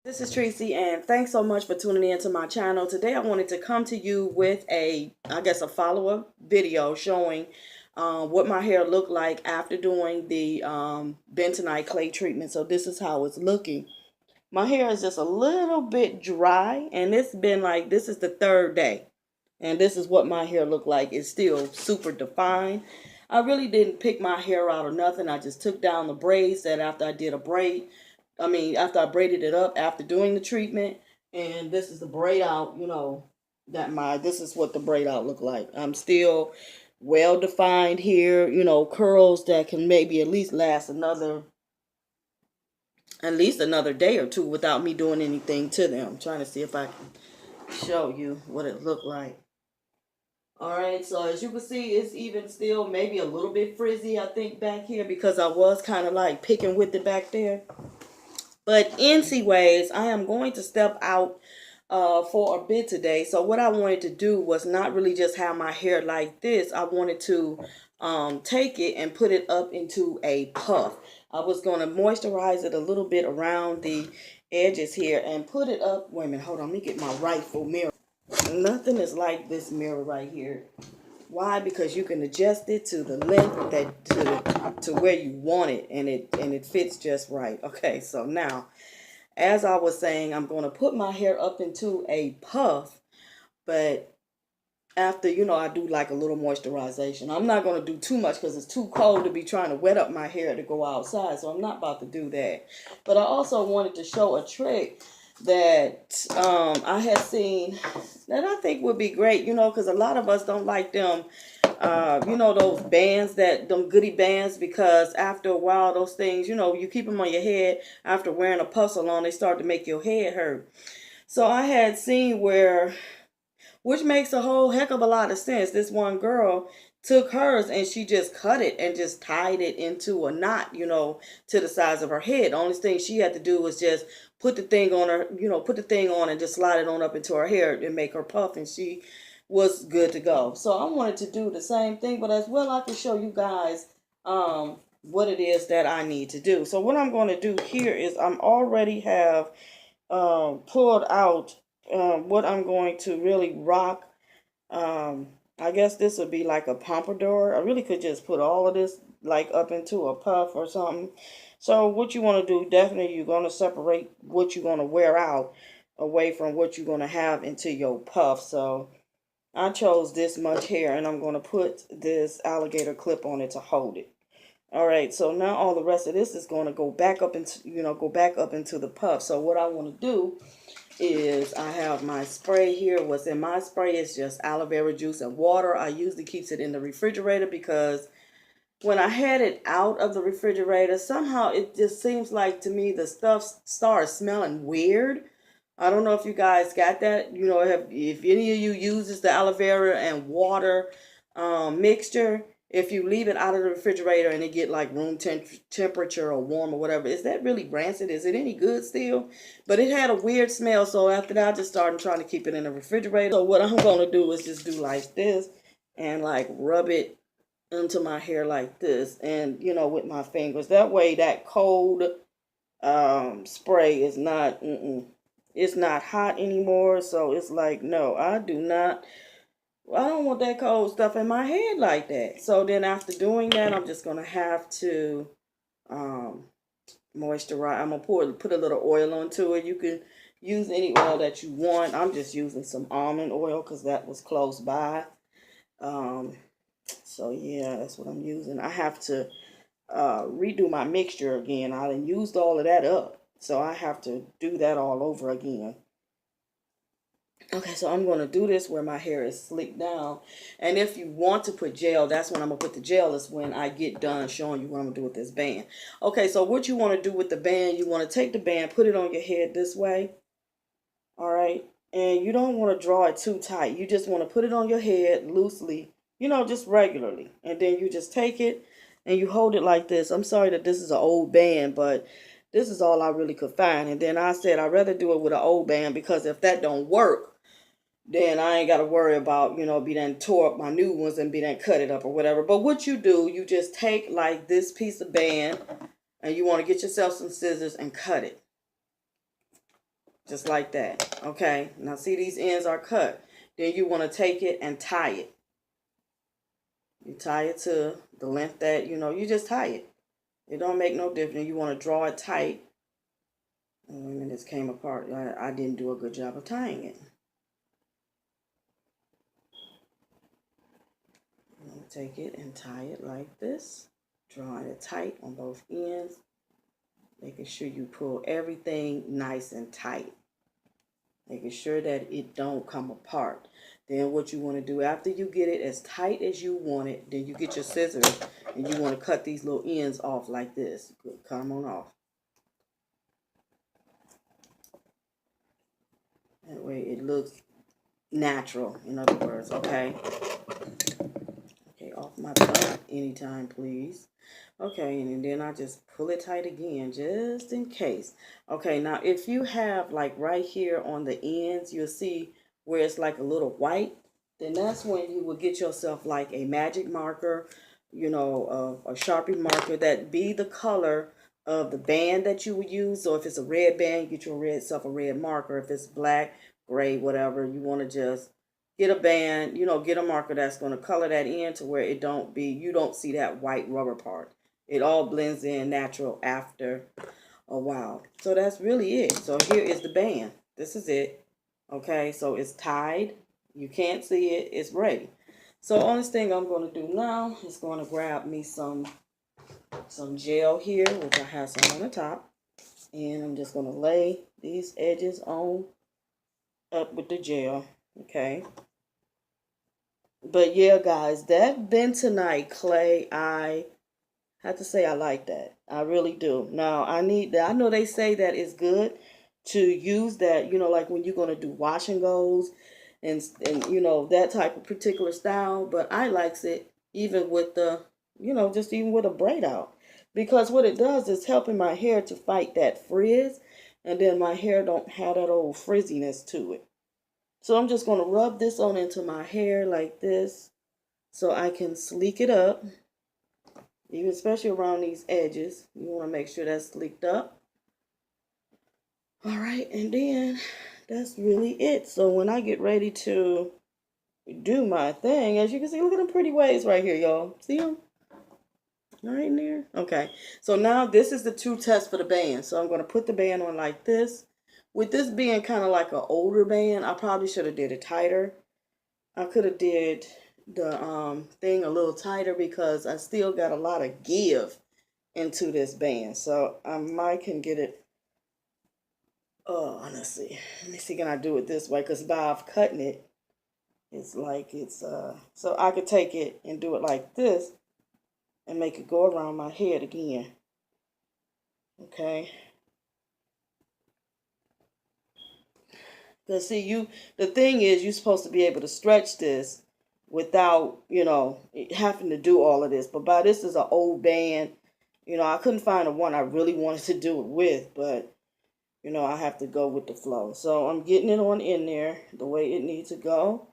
This is Tracy, and thanks so much for tuning in to my channel. Today I wanted to come to you with a follow-up video showing what my hair looked like after doing the Bentonite Clay treatment. So this is how it's looking. My hair is just a little bit dry, and it's been like, this is the third day. And this is what my hair looked like. It's still super defined. I really didn't pick my hair out or nothing. I just took down the braids that after I did a braid. After I braided it up after doing the treatment. And this is the braid out, this is what the braid out look like. I'm still well defined here, curls that can maybe at least last another day or two without me doing anything to them. I'm trying to see if I can show you what it looked like. Alright, so as you can see, it's even still maybe a little bit frizzy, I think, back here because I was kind of like picking with it back there. But anyways, I am going to step out for a bit today. So what I wanted to do was not really just have my hair like this. I wanted to take it and put it up into a puff. I was going to moisturize it a little bit around the edges here and put it up. Wait a minute, hold on, let me get my rightful mirror. Nothing is like this mirror right here. Why? Because you can adjust it to the length to where you want it, and it fits just right. Okay, so now, as I was saying, I'm going to put my hair up into a puff, but after, I do like a little moisturization. I'm not going to do too much because it's too cold to be trying to wet up my hair to go outside, so I'm not about to do that. But I also wanted to show a trick that I had seen that I think would be great, because a lot of us don't like them, those bands, them goodie bands, because after a while, those things, you keep them on your head after wearing a puff on, they start to make your head hurt. So I had seen which makes a whole heck of a lot of sense. This one girl took hers and she just cut it and just tied it into a knot, to the size of her head. The only thing she had to do was just put the thing on her, put the thing on and just slide it on up into her hair and make her puff, and she was good to go. So I wanted to do the same thing, but as well I can show you guys what it is that I need to do. So what I'm going to do here is I'm already have pulled out what I'm going to really rock. I guess this would be like a pompadour. I really could just put all of this like up into a puff or something. So what you want to do, definitely you're going to separate what you're going to wear out away from what you're going to have into your puff. So I chose this much hair, and I'm going to put this alligator clip on it to hold it. All right, so now all the rest of this is going to go back up into, the puff. So what I want to do is I have my spray here. What's in my spray is just aloe vera juice and water. I usually keep it in the refrigerator because when I had it out of the refrigerator, somehow it just seems like to me the stuff started smelling weird. I don't know if you guys got that. If any of you uses the aloe vera and water mixture, if you leave it out of the refrigerator and it get like room temperature or warm or whatever, is that really rancid? Is it any good still? But it had a weird smell, so after that I just started trying to keep it in the refrigerator. So what I'm going to do is just do like this and like rub it into my hair like this, and with my fingers. That way that cold spray is not it's not hot anymore. So it's like, no, I don't want that cold stuff in my head like that. So then after doing that, I'm just going to have to moisturize. I'm going to put a little oil onto it. You can use any oil that you want. I'm just using some almond oil because that was close by. So yeah, that's what I'm using. I have to redo my mixture again. I done used all of that up. So I have to do that all over again. Okay, so I'm going to do this where my hair is slicked down. And if you want to put gel, that's when I'm going to put the gel, is when I get done showing you what I'm going to do with this band. Okay, so what you want to do with the band, you want to take the band, put it on your head this way. All right, and you don't want to draw it too tight. You just want to put it on your head loosely, just regularly. And then you just take it and you hold it like this. I'm sorry that this is an old band, but this is all I really could find. And then I said I'd rather do it with an old band, because if that don't work, then I ain't got to worry about, be done tore up my new ones and be done cut it up or whatever. But what you do, you just take like this piece of band and you want to get yourself some scissors and cut it. just like that. Okay, now see these ends are cut. Then you want to take it and tie it. You tie it to the length that, you just tie it. It don't make no difference. You want to draw it tight. Oh, wait a minute, this came apart. I didn't do a good job of tying it. I'm going to take it and tie it like this. Drawing it tight on both ends. Making sure you pull everything nice and tight. Making sure that it don't come apart. Then what you want to do after you get it as tight as you want it, then you get your scissors and you want to cut these little ends off like this. Good, cut them on off. That way it looks natural, in other words, okay? Okay, off my thumb anytime, please. Okay, and then I just pull it tight again, just in case. Okay, now if you have like right here on the ends, you'll see where it's like a little white, then that's when you will get yourself like a magic marker, a Sharpie marker that be the color of the band that you would use. So if it's a red band, get yourself a red marker. If it's black, gray, whatever, you want to just get a band, get a marker that's going to color that in to where you don't see that white rubber part. It all blends in natural after a while. So that's really it. So here is the band. This is it. Okay, so it's tied. You can't see it. It's ready. So only thing I'm going to do now is going to grab me some gel here, which I have some on the top. And I'm just going to lay these edges up with the gel. Okay. But yeah, guys, that Bentonite clay, I have to say I like that. I really do. Now, I know they say that it's good to use that, like when you're going to do wash and goes and that type of particular style. But I likes it even with the, just even with a braid out. Because what it does is helping my hair to fight that frizz. And then my hair don't have that old frizziness to it. So I'm just going to rub this on into my hair like this so I can sleek it up. Even especially around these edges. You want to make sure that's sleeked up. All right, and then that's really it. So when I get ready to do my thing, as you can see, look at them pretty waves right here, y'all. See them? Right in there? Okay. So now this is the two tests for the band. So I'm going to put the band on like this. With this being kind of like an older band, I probably should have did it tighter. I could have did the thing a little tighter because I still got a lot of give into this band. So I might can get it. Oh, let's see. Let me see, can I do it this way? Because by cutting it, it's like so I could take it and do it like this and make it go around my head again. Okay. Because see, the thing is, you're supposed to be able to stretch this without, having to do all of this. But by this is an old band. I couldn't find the one I really wanted to do it with, but, I have to go with the flow. So I'm getting it on in there the way it needs to go.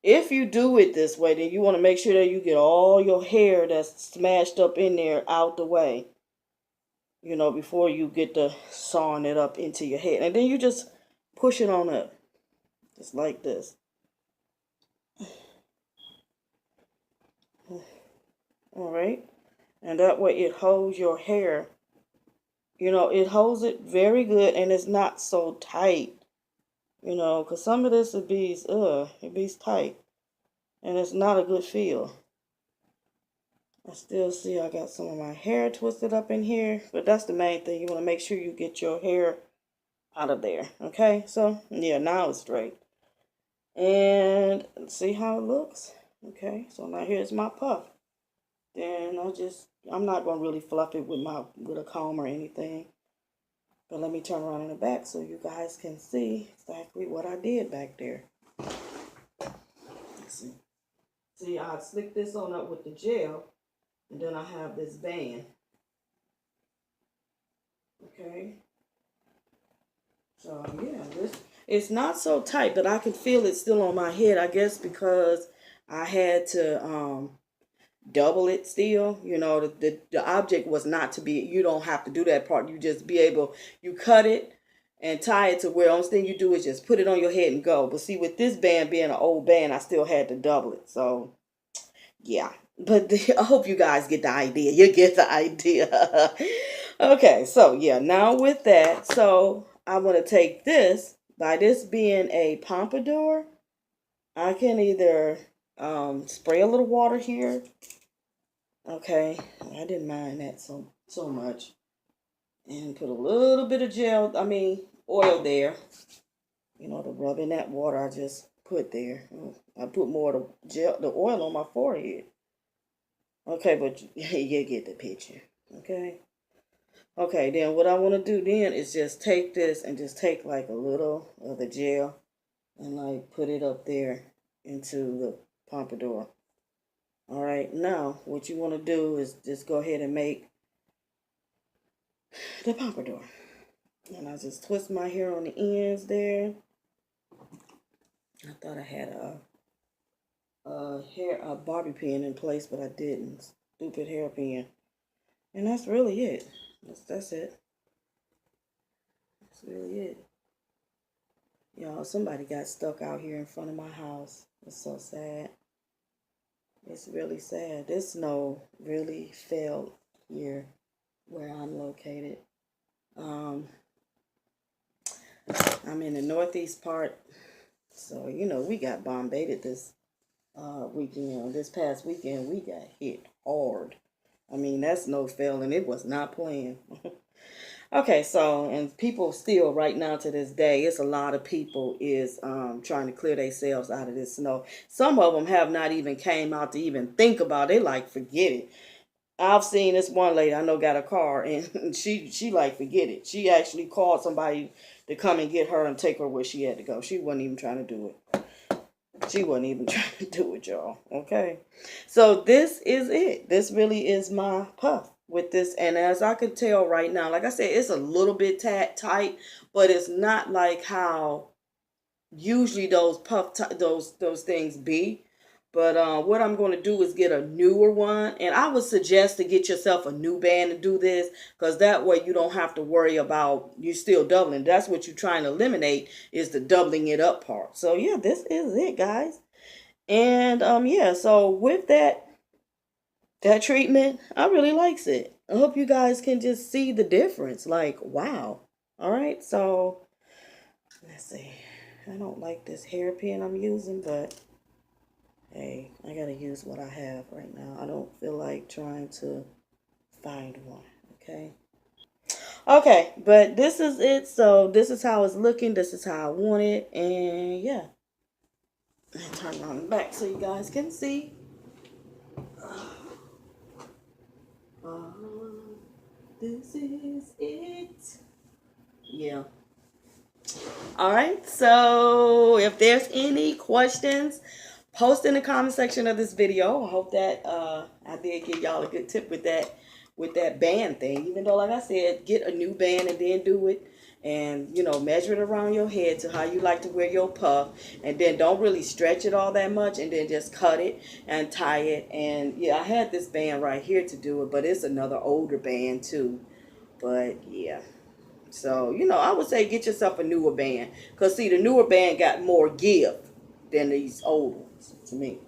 If you do it this way, then you want to make sure that you get all your hair that's smashed up in there out the way, before you get to sawing it up into your head. And then you just push it on up, just like this. All right. And that way it holds your hair. It holds it very good and it's not so tight. Because some of this it be tight. And it's not a good feel. I still see I got some of my hair twisted up in here. But that's the main thing. You want to make sure you get your hair out of there. Okay, so yeah, now it's straight. And see how it looks. Okay, so now here's my puff. Then I'm not going to really fluff it with a comb or anything. But let me turn around in the back so you guys can see exactly what I did back there. Let's see. See, I slicked this on up with the gel. And then I have this band. Okay. So yeah, it's not so tight, but I can feel it still on my head. I guess because I had to double it still. The object was not to be, you don't have to do that part. You just you cut it and tie it to where the only thing you do is just put it on your head and go. But see, with this band being an old band, I still had to double it. So yeah, but I hope you guys get the idea. You get the idea. Okay, so yeah, now with that, so I want to take this, by this being a pompadour, I can either spray a little water here. Okay, I didn't mind that so much. And put a little bit of oil there. You know, to rub in that water I just put there. I put more of the oil on my forehead. Okay, but you get the picture. Okay. Okay, then what I want to do then is just take this and just take like a little of the gel and like put it up there into the pompadour. All right, now what you want to do is just go ahead and make the pompadour. And I just twist my hair on the ends there. I thought I had a bobby pin in place, but I didn't. Stupid hairpin. And that's really it. That's it. That's really it. Y'all, somebody got stuck out here in front of my house. It's so sad. It's really sad. This snow really fell here where I'm located. I'm in the northeast part. So, you know, we got bombarded this weekend. This past weekend, we got hit hard. I mean, that snow fell and it was not playing. Okay, so, and people still, right now to this day, it's a lot of people is trying to clear themselves out of this snow. Some of them have not even came out to even think about it. They like, forget it. I've seen this one lady I know got a car, and she like, forget it. She actually called somebody to come and get her and take her where she had to go. She wasn't even trying to do it. She wasn't even trying to do it, y'all. Okay. So this is it. This really is my puff with this. And as I can tell right now, like I said, it's a little bit tight, but it's not like how usually those those things be. But what I'm going to do is get a newer one. And I would suggest to get yourself a new band to do this, because that way you don't have to worry about you still doubling. That's what you're trying to eliminate, is the doubling it up part. So yeah, this is it, guys. And yeah, so with that treatment, I really likes it. I hope you guys can just see the difference. Like, wow. All right, so let's see. I don't like this hairpin I'm using, but hey, I gotta use what I have right now. I don't feel like trying to find one, okay? Okay, but this is it. So this is how it's looking. This is how I want it. And yeah. Turn around and back so you guys can see. This is it. Yeah. All right, so if there's any questions, post in the comment section of this video. I hope that I did give y'all a good tip with that band thing. Even though, like I said, get a new band and then do it. And, you know, measure it around your head to how you like to wear your puff. And then don't really stretch it all that much. And then just cut it and tie it. And, yeah, I had this band right here to do it. But it's another older band, too. But, yeah. So, you know, I would say get yourself a newer band. Because, see, the newer band got more give than these old ones, to me.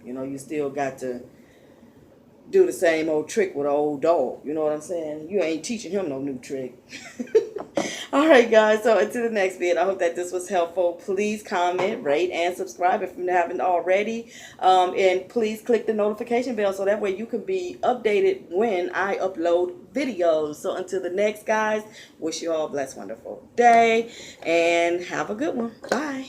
You know, you still got to do the same old trick with an old dog. You know what I'm saying? You ain't teaching him no new trick. All right, guys. So until the next video, I hope that this was helpful. Please comment, rate, and subscribe if you haven't already. And please click the notification bell so that way you can be updated when I upload videos. So until the next, guys, wish you all a blessed, wonderful day. And have a good one. Bye.